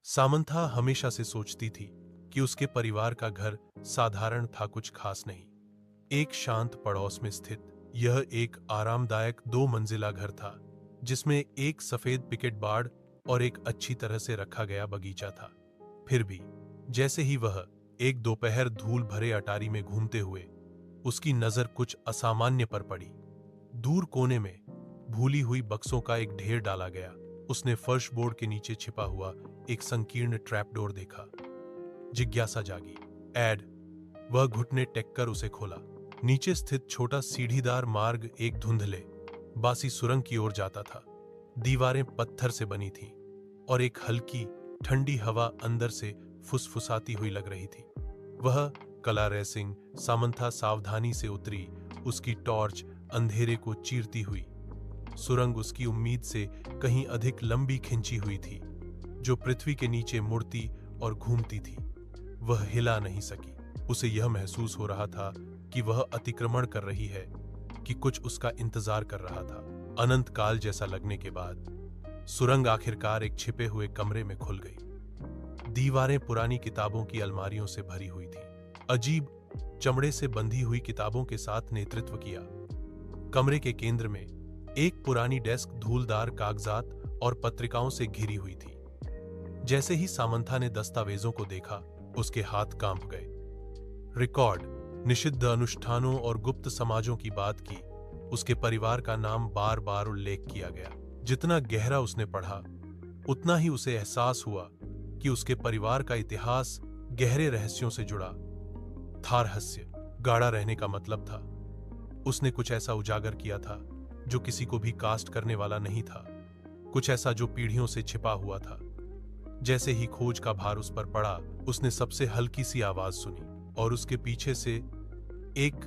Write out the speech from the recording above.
Samantha हमेशा से सोचती थी कि उसके परिवार का घर साधारण था, कुछ खास नहीं। एक शांत पड़ोस में स्थित यह एक आरामदायक 2 मंजिला घर था, जिसमें एक सफेद पिकेट बाड़ और एक अच्छी तरह से रखा गया बगीचा था। फिर भी जैसे ही वह एक दोपहर धूल भरे अटारी में घूमते हुए उसकी नजर कुछ असामान्य पर पड़ी। दूर कोने में भूली हुई बक्सों का एक ढेर डाला गया। उसने फर्श बोर्ड के नीचे छिपा हुआ एक संकीर्ण ट्रैपडोर देखा। जिज्ञासा जागी। ऐड। वह घुटने टेक कर उसे खोला। नीचे स्थित छोटा सीढ़ीदार मार्ग एक धुंधले बासी सुरंग की ओर जाता था। दीवारें पत्थर से बनी थीं और एक हल्की ठंडी हवा अंदर से फुसफुसाती हुई लग रही थी। वह कला रेसिंग। सामंथा सावधानी से उतरी, उसकी टॉर्च अंधेरे को चीरती हुई। सुरंग उसकी उम्मीद से कहीं अधिक लंबी खिंची हुई थी, जो पृथ्वी के नीचे मुड़ती और घूमती थी। वह हिला नहीं सकी। उसे यह महसूस हो रहा था कि वह अतिक्रमण कर रही है, कि कुछ उसका इंतजार कर रहा था। अनंत काल जैसा लगने के बाद सुरंग आखिरकार एक छिपे हुए कमरे में खुल गई। दीवारें पुरानी किताबों की अलमारियों से भरी हुई थीं। अजीब चमड़े से बंधी हुई किताबों के साथ नेतृत्व किया। कमरे के केंद्र में एक पुरानी डेस्क धूलदार कागजात और पत्रिकाओं से घिरी हुई थी। जैसे ही सामंथा ने दस्तावेजों को देखा, उसके हाथ कांप गए। रिकॉर्ड, निषिद्ध अनुष्ठानों और गुप्त समाजों की बात की। उसके परिवार का नाम बार बार उल्लेख किया गया। जितना गहरा उसने पढ़ा, उतना ही उसे एहसास हुआ कि उसके परिवार का इतिहास गहरे रहस्यों से जुड़ा था। रहस्य गाढ़ा रहने का मतलब था। उसने कुछ ऐसा उजागर किया था जो किसी को भी कास्ट करने वाला नहीं था, कुछ ऐसा जो पीढ़ियों से छिपा हुआ था। जैसे ही खोज का भार उस पर पड़ा, उसने सबसे हल्की सी आवाज सुनी और उसके पीछे से एक